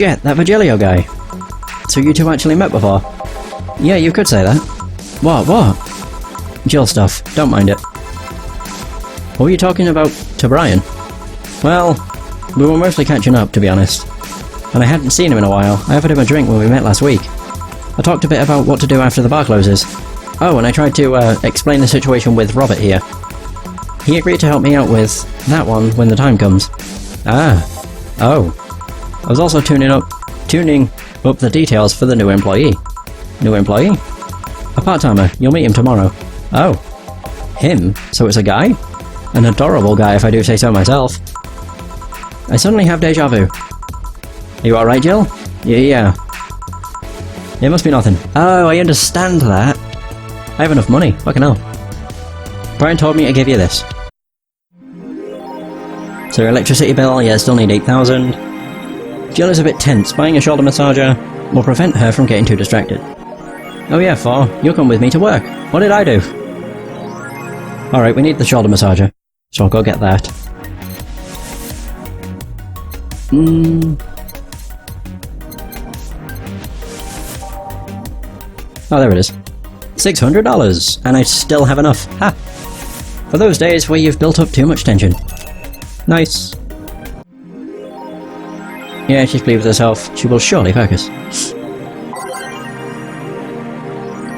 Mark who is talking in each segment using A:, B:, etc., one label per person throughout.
A: Yeah, that Virgilio guy. So you two actually met before? Yeah, you could say that. What? Jill stuff, don't mind it. What were you talking about to Brian? Well, we were mostly catching up, to be honest. And I hadn't seen him in a while. I offered him a drink when we met last week. I talked a bit about what to do after the bar closes. Oh, and I tried to, explain the situation with Robert here. He agreed to help me out with that one when the time comes. Ah. Oh. I was also tuning up the details for the new employee. New employee? A part-timer. You'll meet him tomorrow. Oh. Him? So it's a guy? An adorable guy, if I do say so myself. I suddenly have deja vu. Are you alright, Jill? Yeah. It must be nothing. Oh, I understand that. I have enough money. Fucking hell. Brian told me to give you this. So your electricity bill, yeah, still need 8,000. Jill is a bit tense. Buying a shoulder massager will prevent her from getting too distracted. Oh yeah, Thor, you'll come with me to work. What did I do? Alright, we need the shoulder massager. So I'll go get that. Oh, there it is. $600! And I still have enough. Ha! For those days where you've built up too much tension. Nice. Yeah, she's pleased with herself. She will surely focus.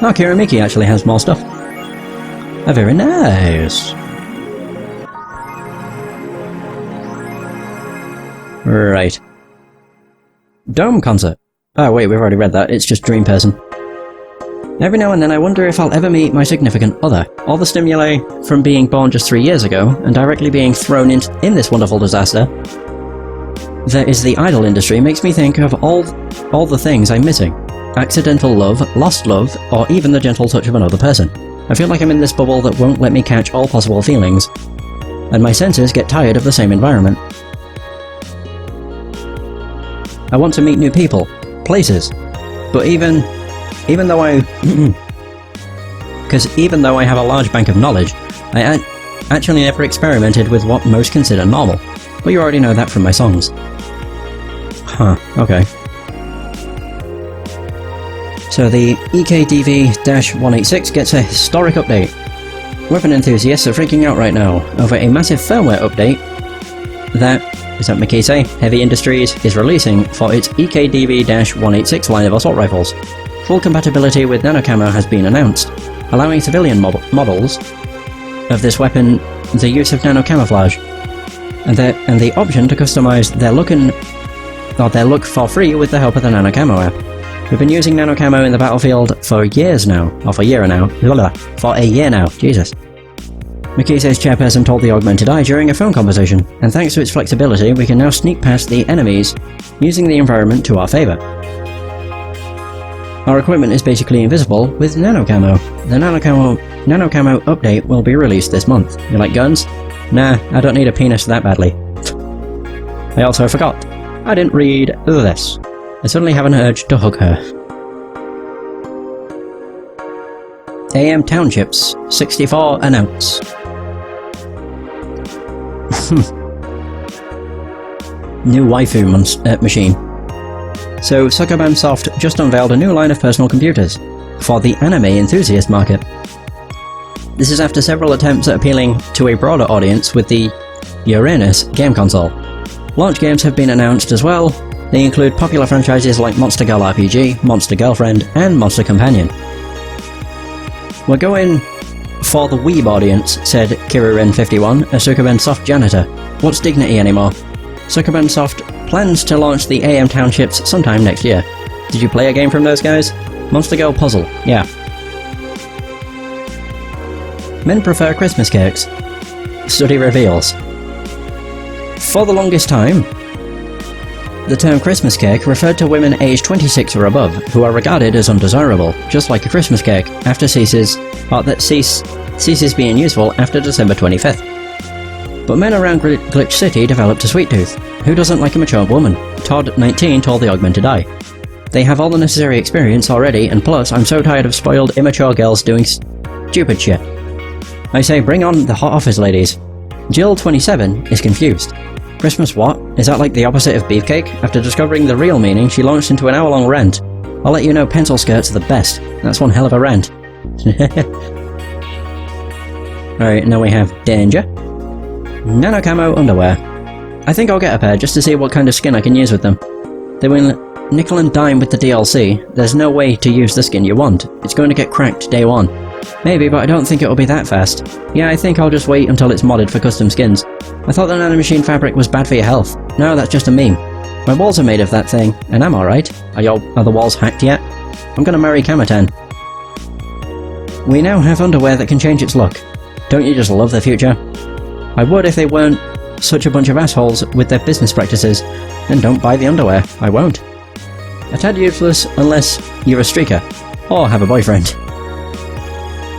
A: Oh, Kiramiki actually has more stuff. Oh, very nice. Right. Dome concert. Oh wait, we've already read that. It's just Dream Person. Every now and then I wonder if I'll ever meet my significant other. All the stimuli from being born just 3 years ago, and directly being thrown in this wonderful disaster that is the idol industry, makes me think of all the things I'm missing. Accidental love, lost love, or even the gentle touch of another person. I feel like I'm in this bubble that won't let me catch all possible feelings, and my senses get tired of the same environment. I want to meet new people, places, but even though I have a large bank of knowledge, I actually never experimented with what most consider normal. Well, you already know that from my songs. Huh, okay. So the EKDV-186 gets a historic update. Weapon enthusiasts are freaking out right now over a massive firmware update that Mikise Heavy Industries is releasing for its EKDV-186 line of assault rifles. Full compatibility with nanocamo has been announced, allowing civilian models of this weapon the use of nanocamouflage, and the option to customize their look for free with the help of the nanocamo app. We've been using nanocamo in the battlefield for years now, or for a year now. For a year now, Jesus. Mikise's chairperson told the Augmented Eye during a phone conversation, and thanks to its flexibility, we can now sneak past the enemies using the environment to our favor. Our equipment is basically invisible with nanocamo. The nanocamo update will be released this month. You like guns? Nah, I don't need a penis that badly. I also forgot. I didn't read this. I suddenly have an urge to hug her. AM Townships, 64 an ounce. New waifu machine. So Sukeban Soft just unveiled a new line of personal computers for the anime enthusiast market. This is after several attempts at appealing to a broader audience with the Uranus game console. Launch games have been announced as well. They include popular franchises like Monster Girl RPG, Monster Girlfriend, and Monster Companion. We're going for the weeb audience, said Kiruren51, a Sukeban Soft janitor. What's dignity anymore? Sukeban Soft plans to launch the AM Townships sometime next year. Did you play a game from those guys? Monster Girl Puzzle, yeah. Men prefer Christmas cakes. Study reveals. For the longest time, the term Christmas cake referred to women aged 26 or above who are regarded as undesirable, just like a Christmas cake, ceases being useful after December 25th. But men around Glitch City developed a sweet tooth. Who doesn't like a mature woman? Todd, 19, told the Augmented Eye. They have all the necessary experience already, and plus, I'm so tired of spoiled, immature girls doing stupid shit. I say bring on the hot office ladies. Jill, 27, is confused. Christmas what? Is that like the opposite of beefcake? After discovering the real meaning, she launched into an hour-long rant. I'll let you know pencil skirts are the best. That's one hell of a rant. Alright, now we have danger. Nano camo underwear. I think I'll get a pair just to see what kind of skin I can use with them. They win nickel and dime with the DLC. There's no way to use the skin you want. It's going to get cracked day one. Maybe, but I don't think it'll be that fast. Yeah, I think I'll just wait until it's modded for custom skins. I thought the nanomachine fabric was bad for your health. No, that's just a meme. My walls are made of that thing, and I'm alright. Are the walls hacked yet? I'm gonna marry Kamaten. We now have underwear that can change its look. Don't you just love the future? I would if they weren't such a bunch of assholes with their business practices. Then don't buy the underwear. I won't. A tad useless unless you're a streaker. Or have a boyfriend.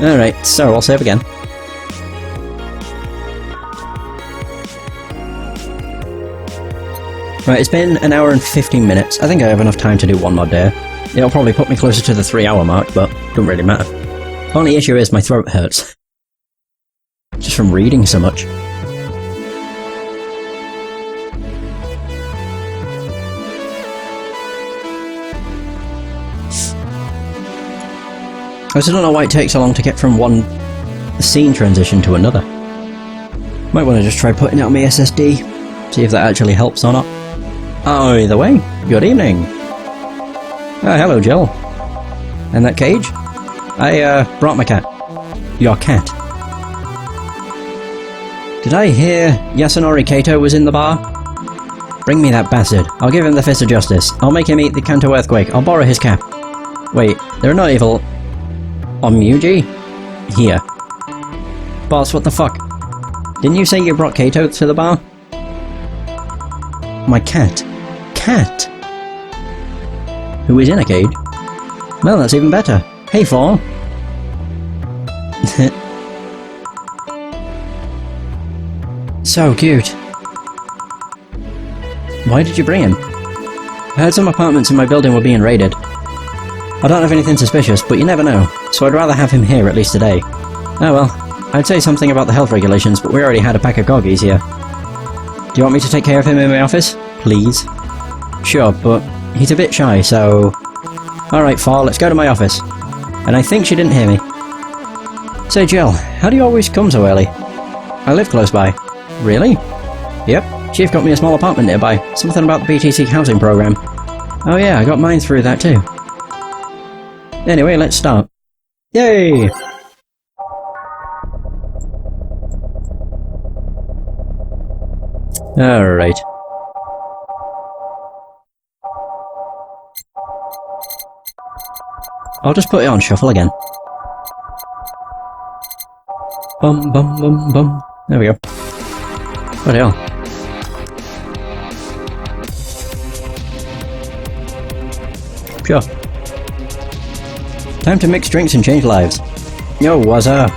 A: Alright, so I'll save again. Right, it's been an hour and 15 minutes. I think I have enough time to do one mod day. It'll probably put me closer to the 3-hour mark, but don't really matter. Only issue is my throat hurts. Just from reading so much. I just don't know why it takes so long to get from one scene transition to another. Might want to just try putting it on my SSD, see if that actually helps or not. Either way, good evening. Oh, hello, Jill. And that cage? I brought my cat. Your cat. Did I hear Yasunori Kato was in the bar? Bring me that bastard. I'll give him the fist of justice. I'll make him eat the Kanto earthquake. I'll borrow his cap. Wait, they're not evil. Omuji? Here. Boss, what the fuck? Didn't you say you brought Kato to the bar? My cat. Cat? Who is in a cage? Well, that's even better. Hey, Fall. So cute. Why did you bring him? I heard some apartments in my building were being raided. I don't have anything suspicious, but you never know, so I'd rather have him here at least today. Oh well, I'd say something about the health regulations, but we already had a pack of corgis here. Do you want me to take care of him in my office? Please? Sure, but he's a bit shy, so... Alright, Fall, let's go to my office. And I think she didn't hear me. Say, Jill, how do you always come so early? I live close by. Really? Yep, Chief got me a small apartment nearby. Something about the BTC housing program. Oh yeah, I got mine through that too. Anyway, let's start. Yay! Alright. I'll just put it on shuffle again. Bum bum bum bum. There we go. What the hell? Sure. Time to mix drinks and change lives. Yo, what's up?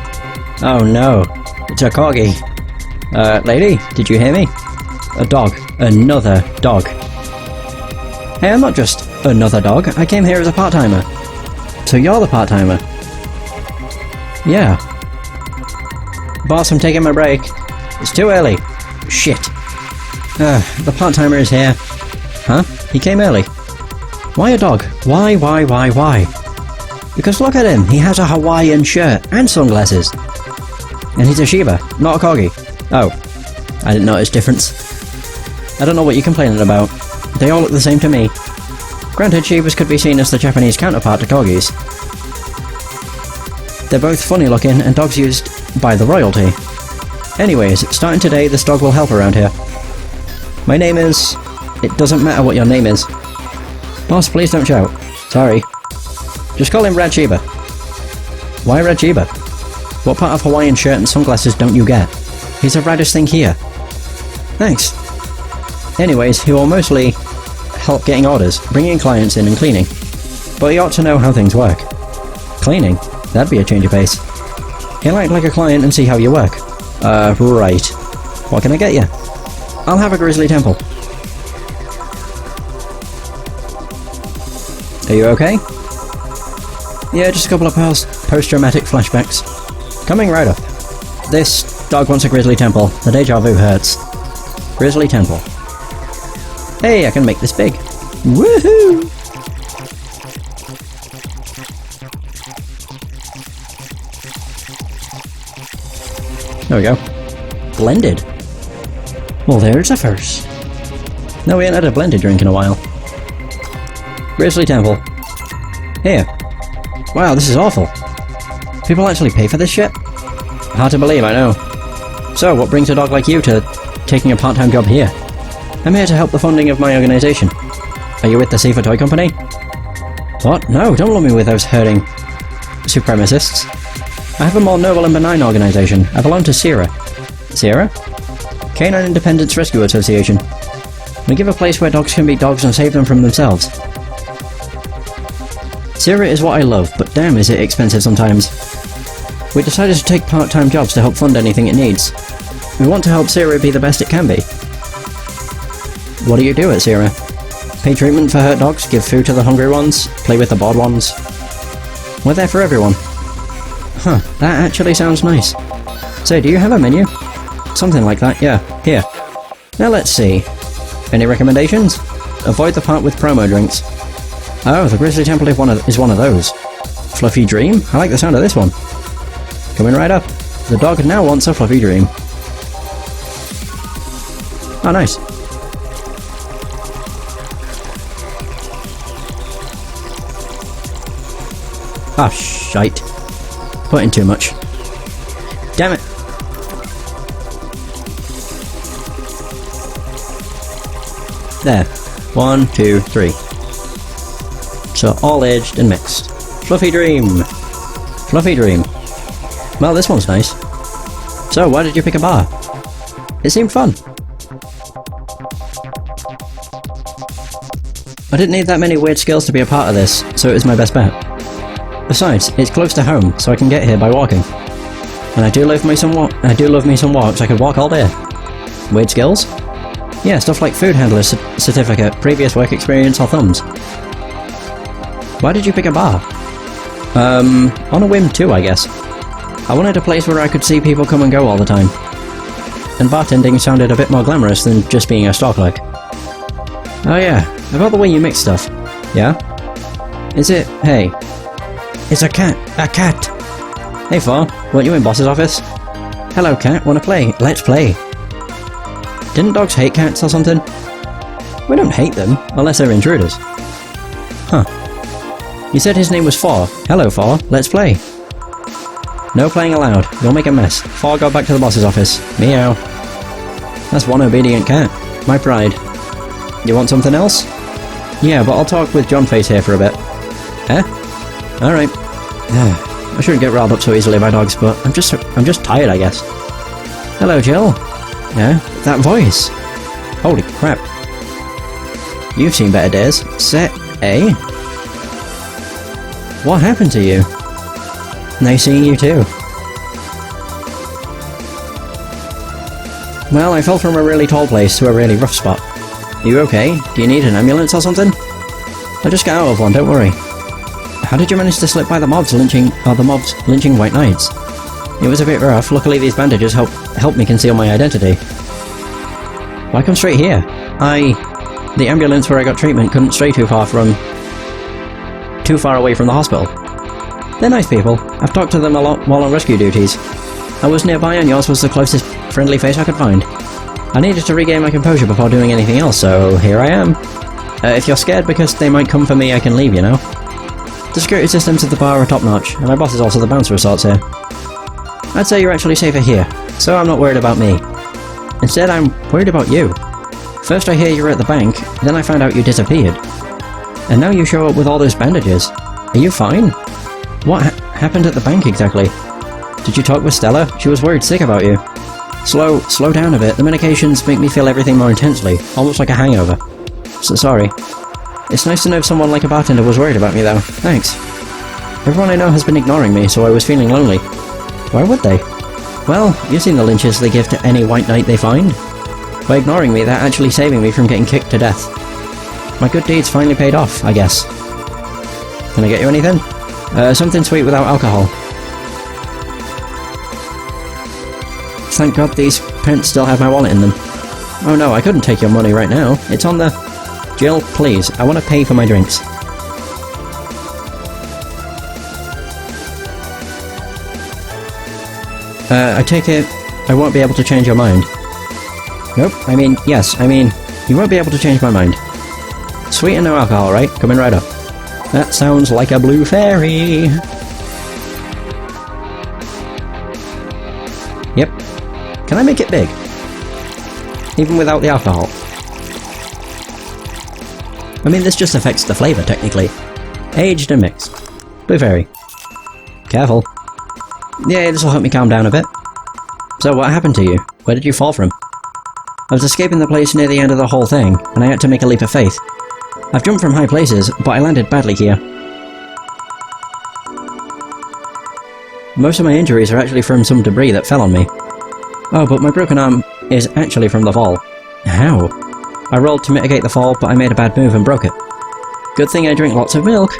A: Oh no, it's a corgi. Lady, did you hear me? A dog. Another dog. Hey, I'm not just another dog. I came here as a part-timer. So you're the part-timer? Yeah. Boss, I'm taking my break. It's too early. Shit. The part-timer is here. Huh? He came early. Why a dog? Why? Because look at him, he has a Hawaiian shirt and sunglasses. And he's a Shiba, not a corgi. Oh, I didn't notice difference. I don't know what you're complaining about. They all look the same to me. Granted, Shibas could be seen as the Japanese counterpart to corgis. They're both funny looking and dogs used by the royalty. Anyways, starting today, this dog will help around here. My name is... It doesn't matter what your name is. Boss, please don't shout. Sorry. Just call him Red Shiba. Why Red Shiba? What part of Hawaiian shirt and sunglasses don't you get? He's the raddest thing here. Thanks. Anyways, he will mostly help getting orders, bringing clients in and cleaning. But he ought to know how things work. Cleaning? That'd be a change of pace. He'll act like a client and see how you work. Right. What can I get you? I'll have a grizzly temple. Are you okay? Yeah, just a couple of post-traumatic flashbacks. Coming right up. This dog wants a grizzly temple. The deja vu hurts. Grizzly Temple. Hey, I can make this big. Woohoo! There we go. Blended. Well, there's a first. No, we ain't had a blended drink in a while. Grizzly Temple. Here. Wow, this is awful. People actually pay for this shit? Hard to believe, I know. So, what brings a dog like you to taking a part-time job here? I'm here to help the funding of my organisation. Are you with the Seafood Toy Company? What? No, don't lump me with those herding supremacists. I have a more noble and benign organisation. I belong to Sierra. Sierra? Canine Independence Rescue Association. We give a place where dogs can be dogs and save them from themselves. Sierra is what I love, but damn is it expensive sometimes. We decided to take part-time jobs to help fund anything it needs. We want to help Sierra be the best it can be. What do you do at Sierra? Pay treatment for hurt dogs, give food to the hungry ones, play with the bored ones. We're there for everyone. Huh, that actually sounds nice. Say, do you have a menu? Something like that, yeah. Here. Now let's see. Any recommendations? Avoid the part with promo drinks. Oh, the Grizzly Temple is one of those. Fluffy Dream? I like the sound of this one. Coming right up. The dog now wants a Fluffy Dream. Oh, nice. Ah, shite. Put in too much. Damn it! There. 1, 2, 3. So all aged and mixed. Fluffy Dream! Fluffy Dream. Well, this one's nice. So, why did you pick a bar? It seemed fun. I didn't need that many weird skills to be a part of this, so it was my best bet. Besides, it's close to home, so I can get here by walking. And I do love me some walks, I could walk all day. Weird skills? Yeah, stuff like food handler certificate, previous work experience, or thumbs. Why did you pick a bar? On a whim too, I guess. I wanted a place where I could see people come and go all the time. And bartending sounded a bit more glamorous than just being a store clerk. Oh yeah, about the way you mix stuff. Yeah? Is it... hey. It's a cat! A cat! Hey Four, weren't you in Boss's office? Hello cat, wanna play? Let's play! Didn't dogs hate cats or something? We don't hate them, unless they're intruders. Huh. You said his name was Four. Hello Four, let's play! No playing allowed, you'll make a mess. Four, go back to the boss's office. Meow. That's one obedient cat. My pride. You want something else? Yeah, but I'll talk with John Face here for a bit. Eh? Alright. I shouldn't get riled up so easily by dogs, but I'm just tired, I guess. Hello, Jill. Yeah, that voice. Holy crap. You've seen better days. Set A? What happened to you? Nice seeing you too. Well, I fell from a really tall place to a really rough spot. You okay? Do you need an ambulance or something? I just got out of one, don't worry. How did you manage to slip by the mobs lynching White Knights? It was a bit rough, luckily these bandages helped me conceal my identity. Why come straight here? The ambulance where I got treatment couldn't stray too far away from the hospital. They're nice people. I've talked to them a lot while on rescue duties. I was nearby and yours was the closest friendly face I could find. I needed to regain my composure before doing anything else, so here I am. If you're scared because they might come for me, I can leave, you know? The security systems of the bar are top-notch, and my boss is also the bouncer of sorts here. I'd say you're actually safer here, so I'm not worried about me. Instead, I'm worried about you. First I hear you were at the bank, then I found out you disappeared. And now you show up with all those bandages. Are you fine? What happened at the bank exactly? Did you talk with Stella? She was worried sick about you. Slow down a bit. The medications make me feel everything more intensely, almost like a hangover. So sorry. It's nice to know someone like a bartender was worried about me though. Thanks. Everyone I know has been ignoring me, so I was feeling lonely. Why would they? Well, you've seen the lynches they give to any white knight they find. By ignoring me, they're actually saving me from getting kicked to death. My good deeds finally paid off, I guess. Can I get you anything? Something sweet without alcohol. Thank God these prints still have my wallet in them. Oh no, I couldn't take your money right now. It's on the... Jill, please, I want to pay for my drinks. I take it I won't be able to change your mind. Nope, yes, you won't be able to change my mind. Sweet and no alcohol, right? Coming right up. That sounds like a blue fairy. Yep. Can I make it big? Even without the alcohol? This just affects the flavour, technically. Aged and mixed. Blue fairy. Careful. Yeah, this'll help me calm down a bit. So, what happened to you? Where did you fall from? I was escaping the place near the end of the whole thing, and I had to make a leap of faith. I've jumped from high places, but I landed badly here. Most of my injuries are actually from some debris that fell on me. Oh, but my broken arm is actually from the fall. How? I rolled to mitigate the fall, but I made a bad move and broke it. Good thing I drink lots of milk.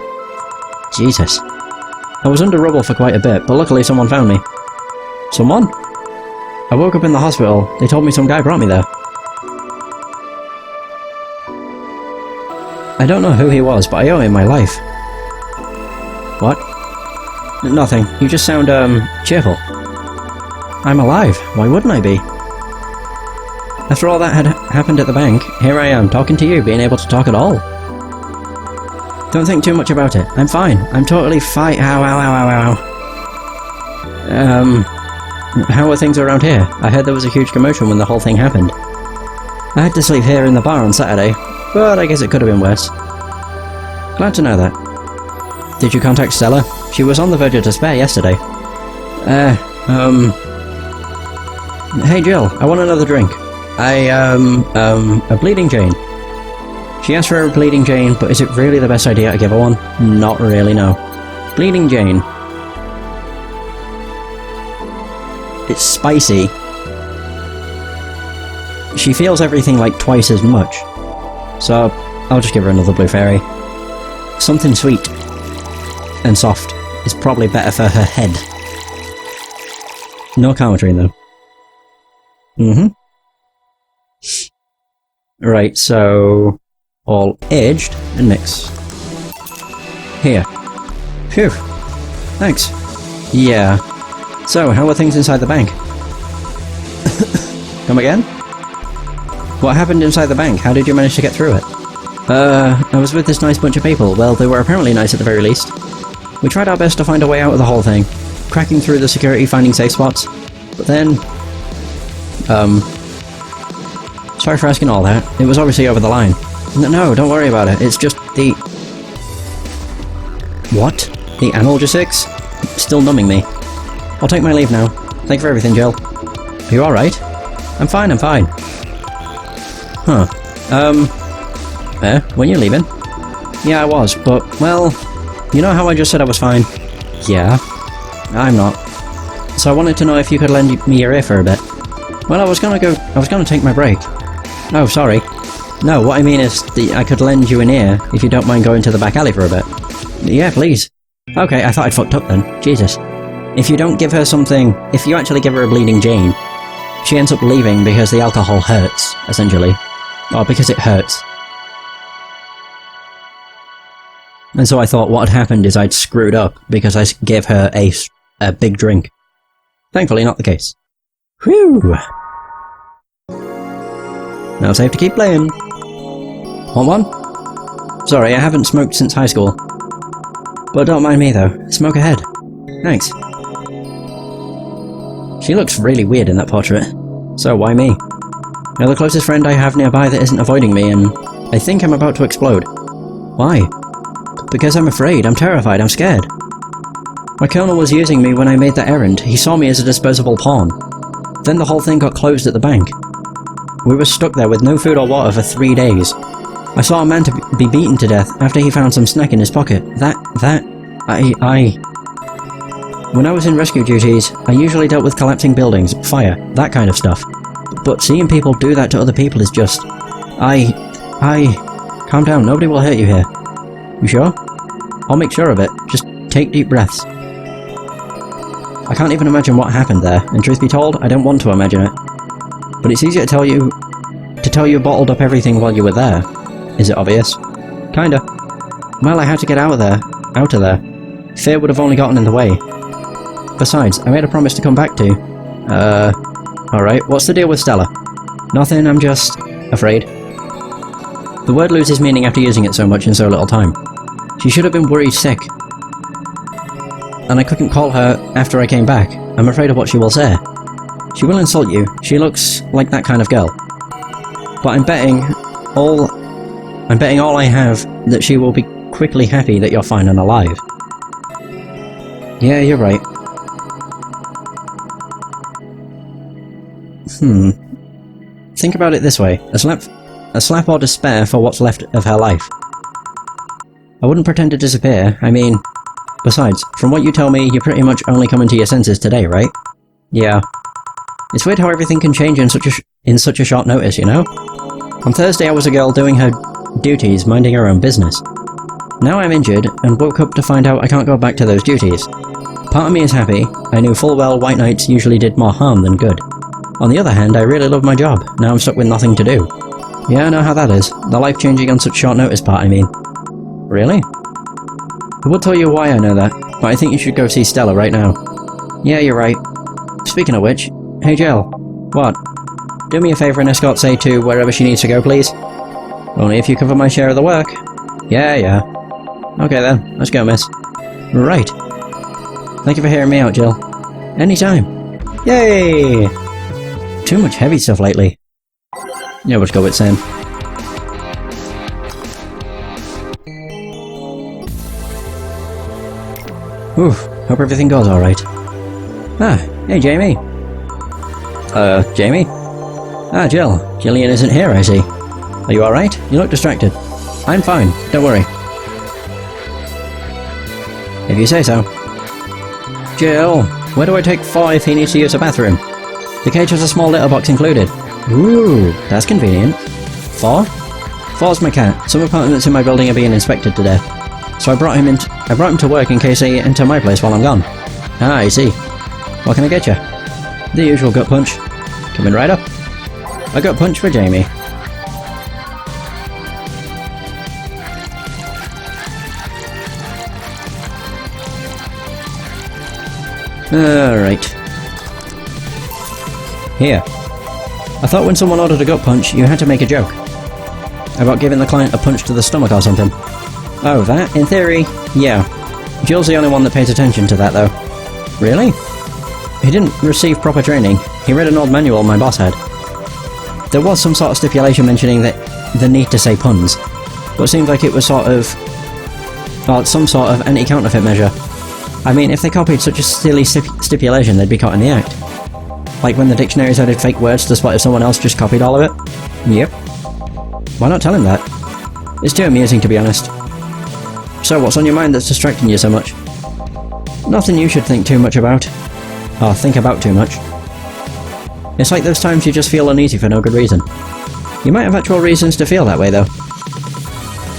A: Jesus. I was under rubble for quite a bit, but luckily someone found me. Someone? I woke up in the hospital. They told me some guy brought me there. I don't know who he was, but I owe him my life. What? Nothing. You just sound, cheerful. I'm alive. Why wouldn't I be? After all that had happened at the bank, here I am, talking to you, being able to talk at all. Don't think too much about it. I'm fine. I'm totally fine. Ow, ow, ow, ow, ow. How are things around here? I heard there was a huge commotion when the whole thing happened. I had to sleep here in the bar on Saturday, but I guess it could have been worse. Glad to know that. Did you contact Stella? She was on the verge of despair yesterday. Hey Jill, I want another drink. A Bleeding Jane. She asked for a Bleeding Jane, but is it really the best idea to give her one? Not really, no. Bleeding Jane. It's spicy. She feels everything like twice as much. So, I'll just give her another blue fairy. Something sweet and soft is probably better for her head. No commentary though. Right, so... all aged and mixed. Here. Phew. Thanks. Yeah. So, how are things inside the bank? Come again? What happened inside the bank? How did you manage to get through it? I was with this nice bunch of people. Well, they were apparently nice at the very least. We tried our best to find a way out of the whole thing. Cracking through the security, finding safe spots. But then... sorry for asking all that. It was obviously over the line. No, don't worry about it. It's just the... What? The analgesics? Still numbing me. I'll take my leave now. Thank you for everything, Jill. Are you alright? I'm fine, I'm fine. Huh. When you leaving? Yeah, I was, but, well... You know how I just said I was fine? Yeah. I'm not. So I wanted to know if you could lend me your ear for a bit. Well, I was gonna take my break. Oh, sorry. No, what I mean is, I could lend you an ear if you don't mind going to the back alley for a bit. Yeah, please. Okay, I thought I'd fucked up then. Jesus. If you don't give her something... If you actually give her a Bleeding Jane, she ends up leaving because the alcohol hurts, essentially. Or because it hurts. And so I thought what had happened is I'd screwed up because I gave her a big drink. Thankfully not the case. Whew! Now safe to keep playing. Want one? Sorry, I haven't smoked since high school. But don't mind me though. Smoke ahead. Thanks. She looks really weird in that portrait. So why me? You're the closest friend I have nearby that isn't avoiding me, and I think I'm about to explode. Why? Because I'm afraid, I'm terrified, I'm scared. My colonel was using me when I made that errand. He saw me as a disposable pawn. Then the whole thing got closed at the bank. We were stuck there with no food or water for 3 days. I saw a man to be beaten to death after he found some snack in his pocket. When I was in rescue duties, I usually dealt with collapsing buildings, fire, that kind of stuff. But seeing people do that to other people is just... Calm down, nobody will hurt you here. You sure? I'll make sure of it. Just take deep breaths. I can't even imagine what happened there, and truth be told, I don't want to imagine it. But it's easier to tell you To tell you bottled up everything while you were there. Is it obvious? Kinda. Well, I had to get out of there. Fear would have only gotten in the way. Besides, I made a promise to come back to. Alright, what's the deal with Stella? Nothing, I'm just... afraid. The word loses meaning after using it so much in so little time. She should have been worried sick. And I couldn't call her after I came back. I'm afraid of what she will say. She will insult you. She looks like that kind of girl. But I'm betting all I have that she will be quickly happy that you're fine and alive. Yeah, you're right. Think about it this way. A slap or despair for what's left of her life. I wouldn't pretend to disappear. I mean... Besides, from what you tell me, you're pretty much only coming to your senses today, right? Yeah. It's weird how everything can change in such a short notice, you know? On Thursday I was a girl doing her duties, minding her own business. Now I'm injured, and woke up to find out I can't go back to those duties. Part of me is happy. I knew full well white knights usually did more harm than good. On the other hand, I really love my job. Now I'm stuck with nothing to do. Yeah, I know how that is. The life-changing on such short notice part, I mean. Really? I would tell you why I know that, but I think you should go see Stella right now. Yeah, you're right. Speaking of which, hey Jill. What? Do me a favour and escort Say to wherever she needs to go, please. Only if you cover my share of the work. Yeah. Okay then, let's go, miss. Right. Thank you for hearing me out, Jill. Anytime. Yay! Too much heavy stuff lately. Yeah, let's go with Sam. Oof, hope everything goes alright. Ah, hey Jamie. Jamie? Ah, Jill. Gillian isn't here, I see. Are you alright? You look distracted. I'm fine, don't worry. If you say so. Jill, where do I take 4 if he needs to use a bathroom? The cage has a small litter box included. Ooh, that's convenient. 4? 4's my cat. Some apartments in my building are being inspected today. So I brought him to work in case they enter my place while I'm gone. Ah, I see. What can I get you? The usual gut punch. Coming right up. A gut punch for Jamie. Alright. Here. I thought when someone ordered a gut punch, you had to make a joke. About giving the client a punch to the stomach or something. Oh, that? In theory, yeah. Jill's the only one that pays attention to that, though. Really? He didn't receive proper training. He read an old manual my boss had. There was some sort of stipulation mentioning that the need to say puns, but it seemed like it was sort of... well, some sort of anti-counterfeit measure. I mean, if they copied such a silly stipulation, they'd be caught in the act. Like when the dictionaries added fake words to spot if someone else just copied all of it? Yep. Why not tell him that? It's too amusing, to be honest. So, what's on your mind that's distracting you so much? Nothing you should think too much about. Or think about too much. It's like those times you just feel uneasy for no good reason. You might have actual reasons to feel that way, though.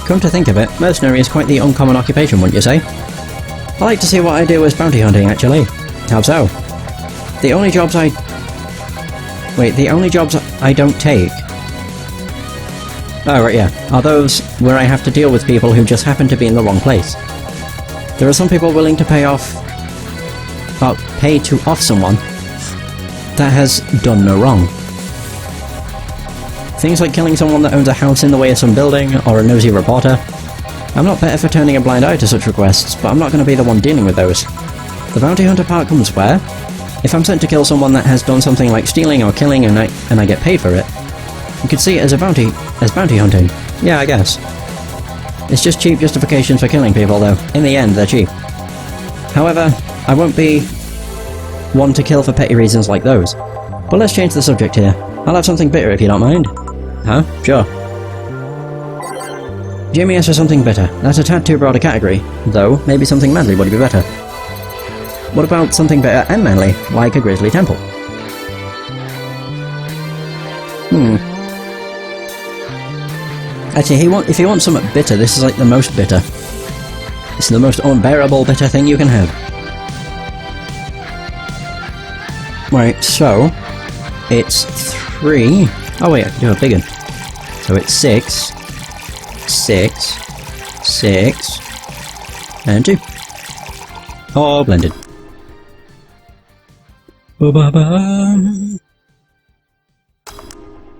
A: Come to think of it, mercenary is quite the uncommon occupation, wouldn't you say? I like to see what I do as bounty hunting, actually. How so? The only jobs I don't take... oh, right, yeah. Are those where I have to deal with people who just happen to be in the wrong place. There are some people willing to pay to off someone that has done no wrong. Things like killing someone that owns a house in the way of some building, or a nosy reporter. I'm not better for turning a blind eye to such requests, but I'm not going to be the one dealing with those. The bounty hunter part comes where? If I'm sent to kill someone that has done something like stealing or killing and I get paid for it, you could see it as bounty hunting. Yeah, I guess. It's just cheap justifications for killing people, though. In the end, they're cheap. However, I won't be one to kill for petty reasons like those. But let's change the subject here. I'll have something bitter if you don't mind. Huh? Sure. Jamie asked for something bitter. That's a tad too broad a category, though maybe something manly would be better. What about something bitter and manly, like a grizzly temple? Actually, if he wants something bitter, this is like the most bitter. It's the most unbearable bitter thing you can have. Right, so... it's 3... oh wait, I can do a big one. So it's 6, 6, 6, and 2. All blended. Ba-ba-ba.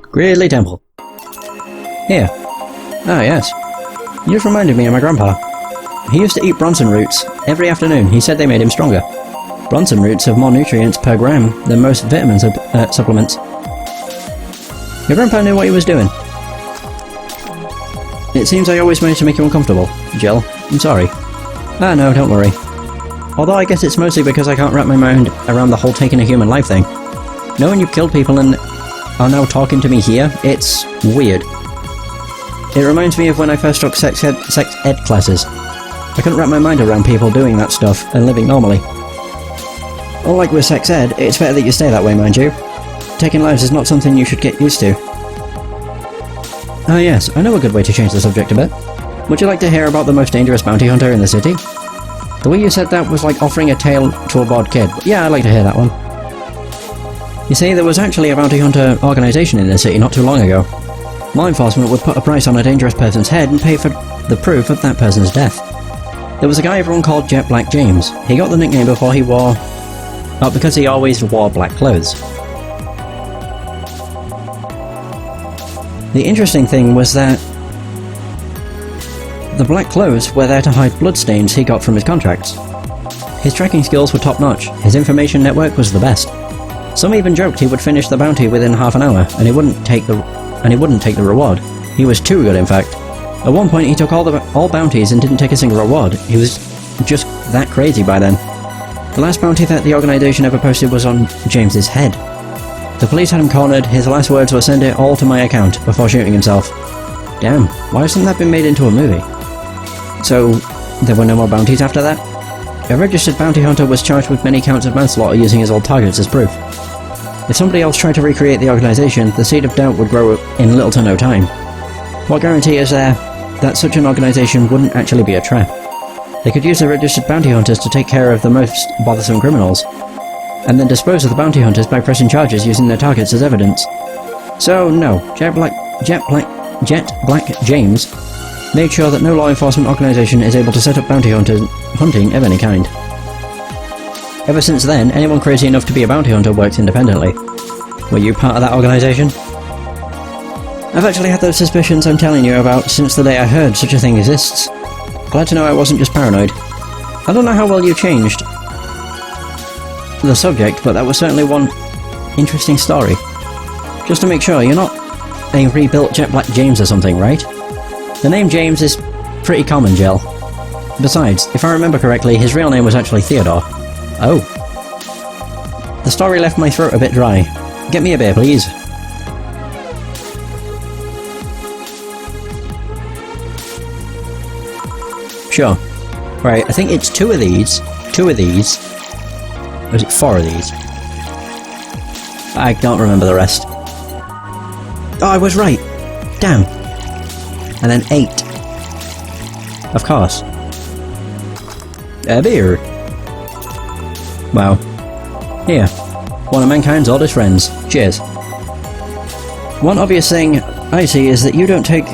A: Gridley Temple. Here. Ah, yes. You just reminded me of my grandpa. He used to eat Bronson roots every afternoon. He said they made him stronger. Bronson roots have more nutrients per gram than most vitamin supplements. Your grandpa knew what he was doing. It seems I always manage to make you uncomfortable, Jill. I'm sorry. Ah, no, don't worry. Although I guess it's mostly because I can't wrap my mind around the whole taking a human life thing. Knowing you've killed people and are now talking to me here, it's weird. It reminds me of when I first took sex ed classes. I couldn't wrap my mind around people doing that stuff and living normally. Unlike with sex ed, it's better that you stay that way, mind you. Taking lives is not something you should get used to. Ah yes, I know a good way to change the subject a bit. Would you like to hear about the most dangerous bounty hunter in the city? The way you said that was like offering a tale to a bored kid, but yeah, I'd like to hear that one. You see, there was actually a bounty hunter organisation in the city not too long ago. Law enforcement would put a price on a dangerous person's head and pay for the proof of that person's death. There was a guy everyone called Jet Black James. He got the nickname before he wore... because he always wore black clothes. The interesting thing was that the black clothes were there to hide bloodstains he got from his contracts. His tracking skills were top-notch, his information network was the best. Some even joked he would finish the bounty within half an hour, and he wouldn't take the reward. He was too good, in fact. At one point he took all bounties and didn't take a single reward. He was just that crazy by then. The last bounty that the organisation ever posted was on James's head. The police had him cornered. His last words were send it all to my account before shooting himself. Damn, why hasn't that been made into a movie? So, there were no more bounties after that? A registered bounty hunter was charged with many counts of manslaughter using his old targets as proof. If somebody else tried to recreate the organisation, the seed of doubt would grow in little to no time. What guarantee is there that such an organisation wouldn't actually be a trap? They could use the registered bounty hunters to take care of the most bothersome criminals, and then dispose of the bounty hunters by pressing charges using their targets as evidence. So no, Jet Black James made sure that no law enforcement organisation is able to set up bounty hunting of any kind. Ever since then, anyone crazy enough to be a bounty hunter works independently. Were you part of that organisation? I've actually had those suspicions I'm telling you about since the day I heard such a thing exists. Glad to know I wasn't just paranoid. I don't know how well you changed the subject, but that was certainly one interesting story. Just to make sure, you're not a rebuilt Jet Black James or something, right? The name James is pretty common, Jill. Besides, if I remember correctly, his real name was actually Theodore. Oh. The story left my throat a bit dry. Get me a beer, please. Sure. Right, I think it's 2 of these. 2 of these. Or is it 4 of these? I don't remember the rest. Oh, I was right! Damn! And then 8. Of course. A beer. Wow. Here. One of mankind's oldest friends. Cheers. One obvious thing I see is that you don't take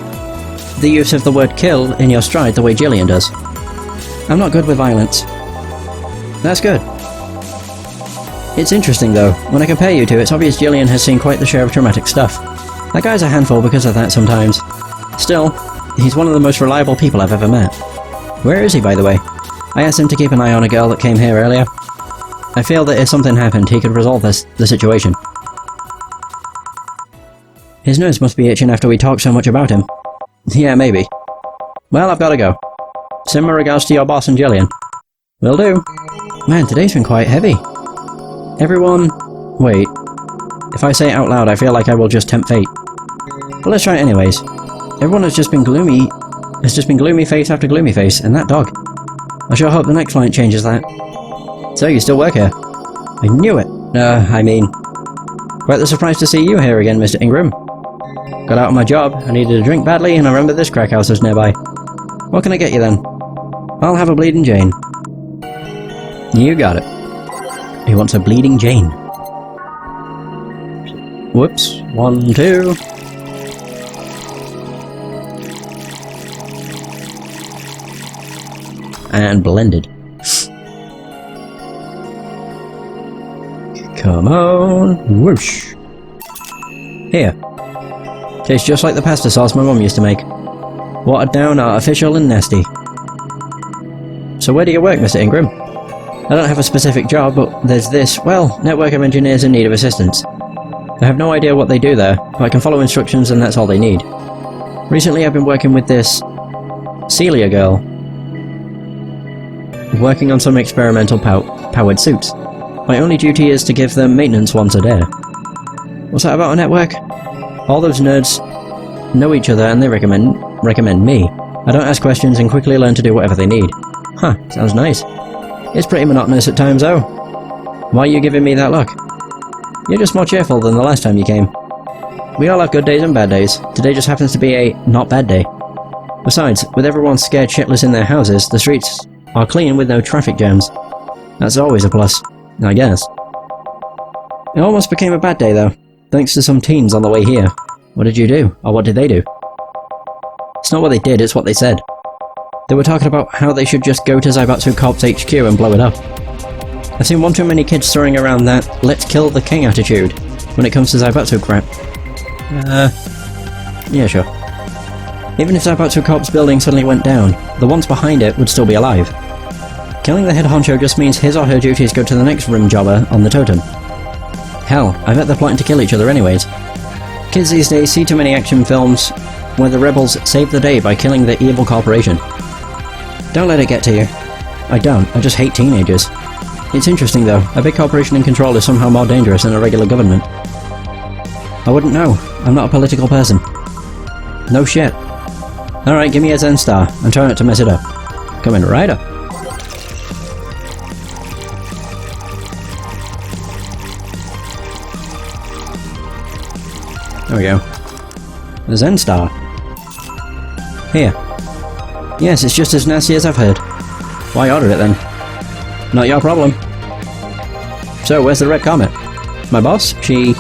A: the use of the word kill in your stride the way Jillian does. I'm not good with violence. That's good. It's interesting though, when I compare you two, it's obvious Jillian has seen quite the share of traumatic stuff. That guy's a handful because of that sometimes. Still, he's one of the most reliable people I've ever met. Where is he, by the way? I asked him to keep an eye on a girl that came here earlier. I feel that if something happened, he could resolve the situation. His nose must be itching after we talked so much about him. Yeah, maybe. Well, I've gotta go. Send my regards to your boss and Jillian. Will do. Man, today's been quite heavy. Everyone... Wait. If I say it out loud, I feel like I will just tempt fate. But let's try it anyways. Everyone has just been gloomy... gloomy face after gloomy face, and that dog. I sure hope the next client changes that. So, you still work here? I knew it! I mean... Quite the surprise to see you here again, Mr. Ingram. Got out of my job, I needed a drink badly, and I remember this crack house was nearby. What can I get you then? I'll have a Bleeding Jane. You got it. He wants a Bleeding Jane. Whoops. 1, 2... and blended. Come on, whoosh. Here. Tastes just like the pasta sauce my mum used to make. Watered down, artificial and nasty. So where do you work, Mr. Ingram? I don't have a specific job, but there's this, well, network of engineers in need of assistance. I have no idea what they do there, but I can follow instructions and that's all they need. Recently I've been working with this Celia girl. Working on some experimental powered suits. My only duty is to give them maintenance once a day. What's that about a network? All those nerds know each other and they recommend me. I don't ask questions and quickly learn to do whatever they need. Huh, sounds nice. It's pretty monotonous at times though. Why are you giving me that look? You're just more cheerful than the last time you came. We all have good days and bad days. Today just happens to be a not bad day. Besides, with everyone scared shitless in their houses, the streets are clean with no traffic jams. That's always a plus, I guess. It almost became a bad day though, thanks to some teens on the way here. What did you do? Or what did they do? It's not what they did, it's what they said. They were talking about how they should just go to Zaibatsu Corp's HQ and blow it up. I've seen one too many kids throwing around that let's kill the king attitude when it comes to Zaibatsu crap. Yeah, sure. Even if Zaibatsu Corp's building suddenly went down, the ones behind it would still be alive. Killing the head honcho just means his or her duties go to the next rim jobber on the totem. Hell, I bet they're plotting to kill each other anyways. Kids these days see too many action films where the rebels save the day by killing the evil corporation. Don't let it get to you. I don't, I just hate teenagers. It's interesting though, a big corporation in control is somehow more dangerous than a regular government. I wouldn't know, I'm not a political person. No shit. Alright, give me a Zen star, and try not to mess it up. Coming right up. There we go. The Zen star. Here. Yes, it's just as nasty as I've heard. Why order it then? Not your problem. So, where's the red comet? My boss? She...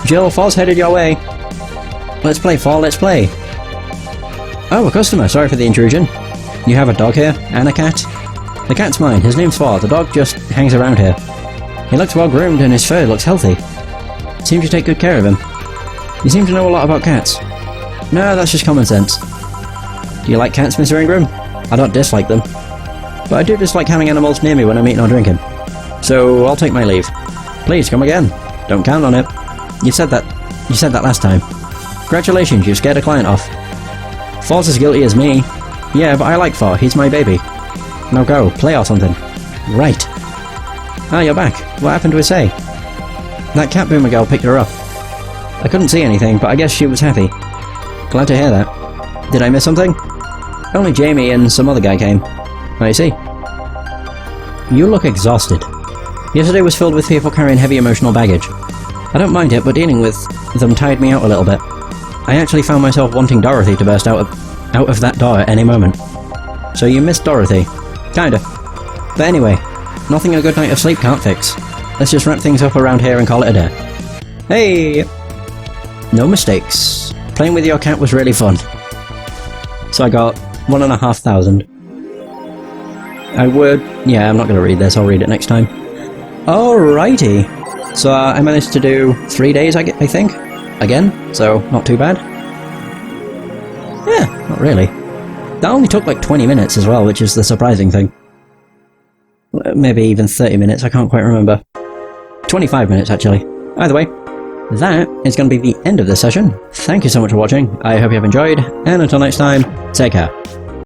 A: Jill, Fall's headed your way. Let's play, Fall, let's play. Oh, a customer, sorry for the intrusion. You have a dog here? And a cat? The cat's mine, his name's Fall, the dog just hangs around here. He looks well groomed and his fur looks healthy. Seems you take good care of him. You seem to know a lot about cats. No, that's just common sense. Do you like cats, Mr. Ingram? I don't dislike them. But I do dislike having animals near me when I'm eating or drinking. So, I'll take my leave. Please, come again. Don't count on it. You said that last time. Congratulations, you scared a client off. Fall's as guilty as me. Yeah, but I like Fall, he's my baby. Now go, play or something. Right. Ah, you're back. What happened to his say? That cat boomer girl picked her up. I couldn't see anything, but I guess she was happy. Glad to hear that. Did I miss something? Only Jamie and some other guy came. I see. You look exhausted. Yesterday was filled with people carrying heavy emotional baggage. I don't mind it, but dealing with them tired me out a little bit. I actually found myself wanting Dorothy to burst out of that door at any moment. So you missed Dorothy. Kinda. But anyway, nothing a good night of sleep can't fix. Let's just wrap things up around here and call it a day. Hey! No mistakes. Playing with your cat was really fun. So I got 1,500. Yeah, I'm not going to read this, I'll read it next time. Alrighty. So I managed to do 3 days, I think, again, so not too bad. Yeah, not really. That only took like 20 minutes as well, which is the surprising thing. Maybe even 30 minutes, I can't quite remember. 25 minutes, actually. Either way, that is going to be the end of this session. Thank you so much for watching, I hope you have enjoyed, and until next time, take care.